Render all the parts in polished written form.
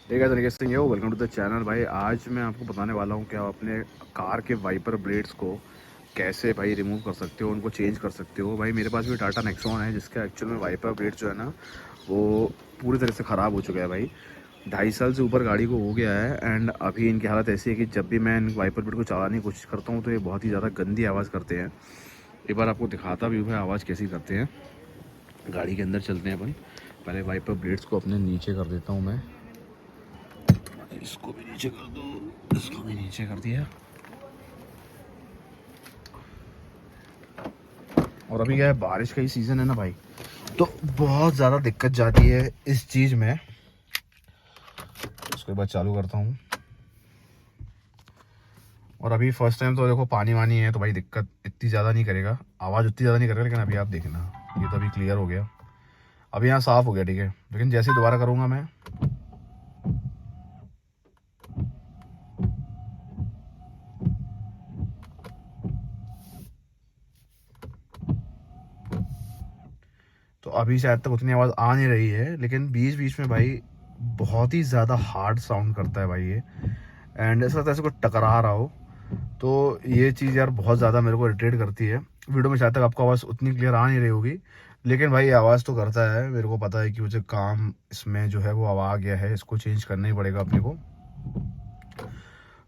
ठीक है तरीके से हो। वेलकम टू द चैनल भाई। आज मैं आपको बताने वाला हूँ कि आप अपने कार के वाइपर ब्लेड्स को कैसे भाई रिमूव कर सकते हो, उनको चेंज कर सकते हो। भाई मेरे पास भी टाटा नेक्सॉन है जिसका एक्चुअल में वाइपर ब्लेड जो है ना वो पूरी तरह से ख़राब हो चुका है भाई। 2.5 साल से ऊपर गाड़ी को हो गया है एंड अभी इनकी हालत ऐसी है कि जब भी मैं इन वाइपर ब्लेड को चलाने की कोशिश करता हूँ तो ये बहुत ही ज़्यादा गंदी आवाज़ करते हैं। एक बार आपको दिखाता भी हूँ आवाज़ कैसी करते हैं। गाड़ी के अंदर चलते हैं अपन। पहले वाइपर ब्लेड्स को अपने नीचे कर देता हूँ मैं। इसको भी नीचे कर दो, इसको भी नीचे कर दिया। और अभी क्या है, बारिश का ही सीज़न है ना भाई, तो बहुत ज़्यादा दिक्कत जाती है इस चीज़ में। उसके बाद चालू करता हूँ। और अभी फर्स्ट टाइम तो देखो पानी वानी है तो भाई दिक्कत इतनी ज़्यादा नहीं करेगा, आवाज़ उतनी ज़्यादा नहीं करेगा। लेकिन अभी आप देखना, ये तो अभी क्लियर हो गया, अभी यहाँ साफ़ हो गया, ठीक है। लेकिन जैसे ही दोबारा करूँगा मैं, तो अभी शायद तक उतनी आवाज़ आ नहीं रही है, लेकिन बीच बीच में भाई बहुत ही ज़्यादा हार्ड साउंड करता है भाई ये। एंड ऐसा लगता है ऐसे कुछ टकरा रहा हो। तो ये चीज़ यार बहुत ज़्यादा मेरे को इरिटेट करती है। वीडियो में शायद तक आपको आवाज़ उतनी क्लियर आ नहीं रही होगी, लेकिन भाई आवाज़ तो करता है। मेरे को पता है कि मुझे काम इसमें जो है वो आ गया है, इसको चेंज करना ही पड़ेगा अपने को।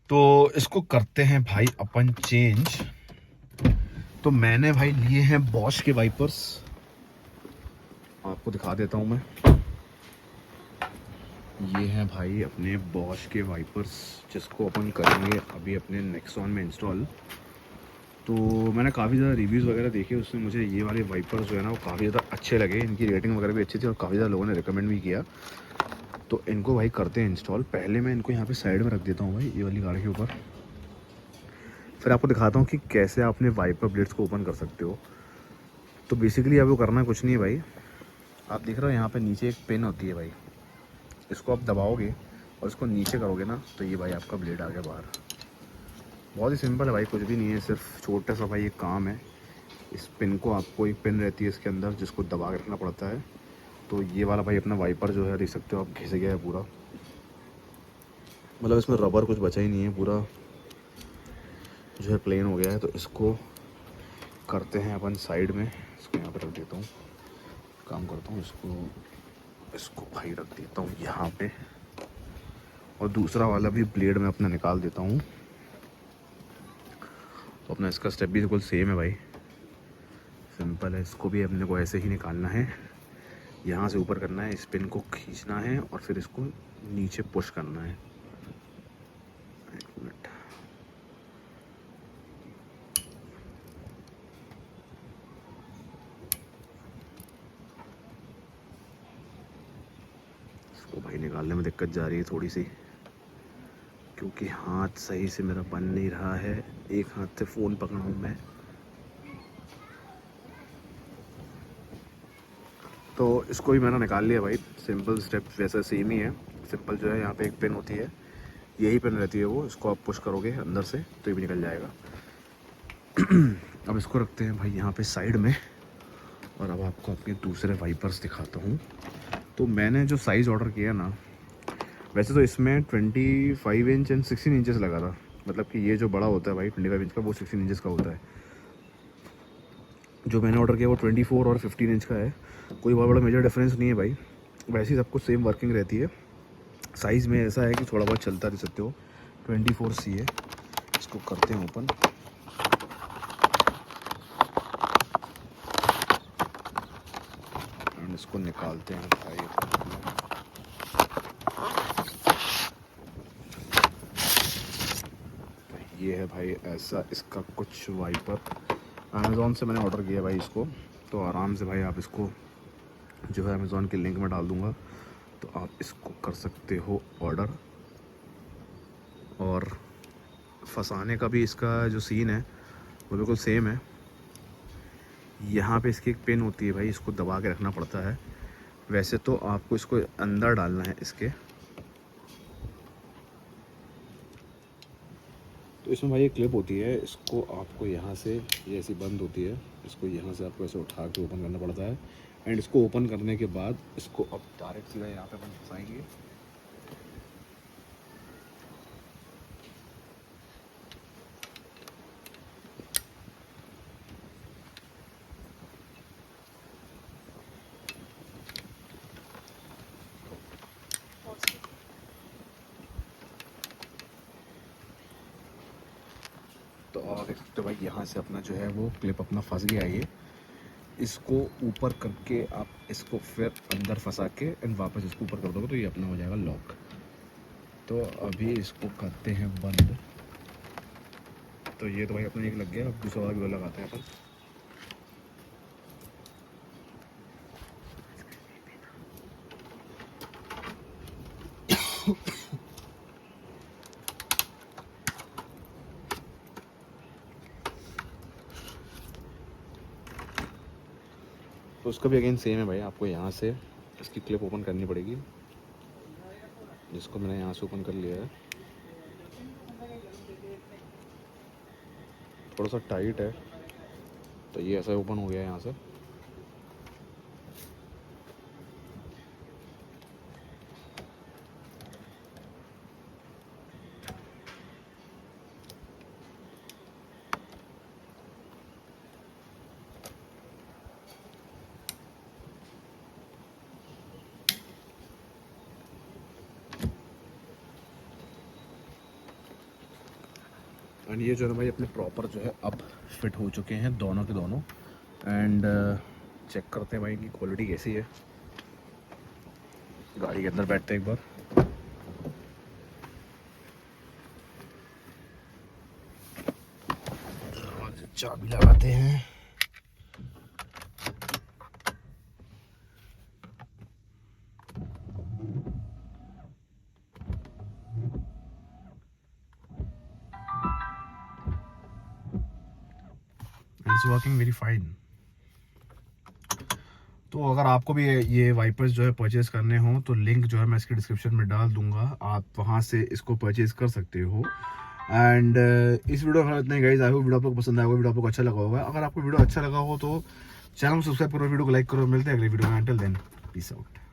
तो इसको करते हैं भाई अपन चेंज। तो मैंने भाई लिए हैं बॉश के वाइपर्स, आपको दिखा देता हूँ मैं। ये हैं भाई अपने बॉश के वाइपर्स जिसको अपन करेंगे अभी अपने नेक्सॉन में इंस्टॉल। तो मैंने काफ़ी ज़्यादा रिव्यूज़ वगैरह देखे, उसमें मुझे ये वाले वाइपर्स जो है ना वो काफ़ी ज़्यादा अच्छे लगे। इनकी रेटिंग वगैरह भी अच्छी थी और काफ़ी ज़्यादा लोगों ने रिकमेंड भी किया। तो इनको भाई करते हैं इंस्टॉल। पहले मैं इनको यहाँ पे साइड में रख देता हूँ भाई, ये वाली गाड़ी के ऊपर। फिर आपको दिखाता हूँ कि कैसे आप अपने वाइपर ब्लेड्स को ओपन कर सकते हो। तो बेसिकली आपको करना कुछ नहीं है भाई। आप देख रहे हो यहाँ पर नीचे एक पिन होती है भाई, इसको आप दबाओगे और इसको नीचे करोगे ना तो ये भाई आपका ब्लेड आ गया बाहर। बहुत ही सिंपल है भाई, कुछ भी नहीं है, सिर्फ छोटा सा भाई एक काम है। इस पिन को, आपको एक पिन रहती है इसके अंदर जिसको दबा के रखना पड़ता है। तो ये वाला भाई अपना वाइपर जो है देख सकते हो आप, घिस गया है पूरा। मतलब इसमें रबर कुछ बचा ही नहीं है, पूरा जो है प्लेन हो गया है। तो इसको करते हैं अपन साइड में। इसको यहाँ पर रख देता हूँ, काम करता हूँ, इसको इसको भाई रख देता हूँ यहाँ पे। और दूसरा वाला भी ब्लेड मैं अपना निकाल देता हूँ। तो अपना इसका स्टेप भी बिल्कुल सेम है भाई, सिंपल है। इसको भी अपने को ऐसे ही निकालना है, यहाँ से ऊपर करना है, इस पिन को खींचना है और फिर इसको नीचे पुश करना है। एक मिनट, इसको भाई निकालने में दिक्कत जा रही है थोड़ी सी, क्योंकि हाथ सही से मेरा बन नहीं रहा है। एक हाथ से फ़ोन पकड़ा हूँ मैं। तो इसको भी मैंने निकाल लिया भाई। सिंपल स्टेप वैसा सेम ही है। सिंपल जो है, यहाँ पे एक पिन होती है, यही पिन रहती है वो, इसको आप पुश करोगे अंदर से तो ये भी निकल जाएगा। अब इसको रखते हैं भाई यहाँ पे साइड में। और अब आपको अपने दूसरे वाइपर्स दिखाता हूँ। तो मैंने जो साइज़ ऑर्डर किया ना, वैसे तो इसमें 25 इंच एंड 16 इंचेस लगा था। मतलब कि ये जो बड़ा होता है भाई 25 इंच का, वो 16 इंचेस का होता है। जो मैंने ऑर्डर किया वो 24 और 15 इंच का है। कोई बहुत बड़ा मेजर डिफरेंस नहीं है भाई, वैसे ही सब कुछ सेम वर्किंग रहती है। साइज़ में ऐसा है कि थोड़ा बहुत चलता रह सकते हो। 24C है। इसको करते हैं ओपन। एंड इसको निकालते हैं भाई। तो ये है भाई ऐसा इसका कुछ वाइपर। अमेज़ॉन से मैंने ऑर्डर किया भाई इसको। तो आराम से भाई आप इसको जो है अमेज़ॉन की लिंक में डाल दूँगा, तो आप इसको कर सकते हो ऑर्डर। और फंसाने का भी इसका जो सीन है वो बिल्कुल सेम है। यहाँ पे इसकी एक पिन होती है भाई, इसको दबा के रखना पड़ता है। वैसे तो आपको इसको अंदर डालना है इसके। तो इसमें भाई एक क्लिप होती है, इसको आपको यहाँ से, ये ऐसी बंद होती है, इसको यहाँ से आपको ऐसे उठा के ओपन करना पड़ता है। एंड इसको ओपन करने के बाद इसको अब डायरेक्ट सीधा यहाँ पे अपन फंसाएंगे। सकते हो भाई, यहाँ से अपना जो है वो क्लिप अपना फंस गया है। ये इसको ऊपर करके आप इसको फिर अंदर फंसा के एंड वापस इसको ऊपर कर दोगे तो ये अपना हो जाएगा लॉक। तो अभी इसको करते हैं बंद। तो ये तो भाई अपना एक लग गया, अब दूसरा वाला भी लगाते हैं अपन। तो उसका भी अगेन सेम है भाई, आपको यहाँ से इसकी क्लिप ओपन करनी पड़ेगी, जिसको मैंने यहाँ से ओपन कर लिया है। थोड़ा सा टाइट है, तो ये ऐसा ओपन हो गया है यहाँ से। एंड ये जो है भाई अपने प्रॉपर जो है अब फिट हो चुके हैं दोनों के दोनों। एंड चेक करते हैं भाई इनकी क्वालिटी कैसी है। गाड़ी के अंदर बैठते हैं एक बार। चाबी लगाते हैं। It's working very fine. तो अगर आपको भी ये वाइपर्स जो है परचेज़ करने हो तो लिंक जो है मैं इसके डिस्क्रिप्शन में डाल दूंगा, आप वहाँ से इसको परचेज़ कर सकते हो। एंड इस वीडियो में इतना ही गाइस। आई होप वीडियो आप लोग पसंद आएगा, वीडियो आपको अच्छा लगा होगा। अगर आपको वीडियो अच्छा लगा हो तो चैनल को सब्सक्राइब करो, वीडियो को लाइक करो। मिलते हैं अगले वीडियो में। Until then peace out.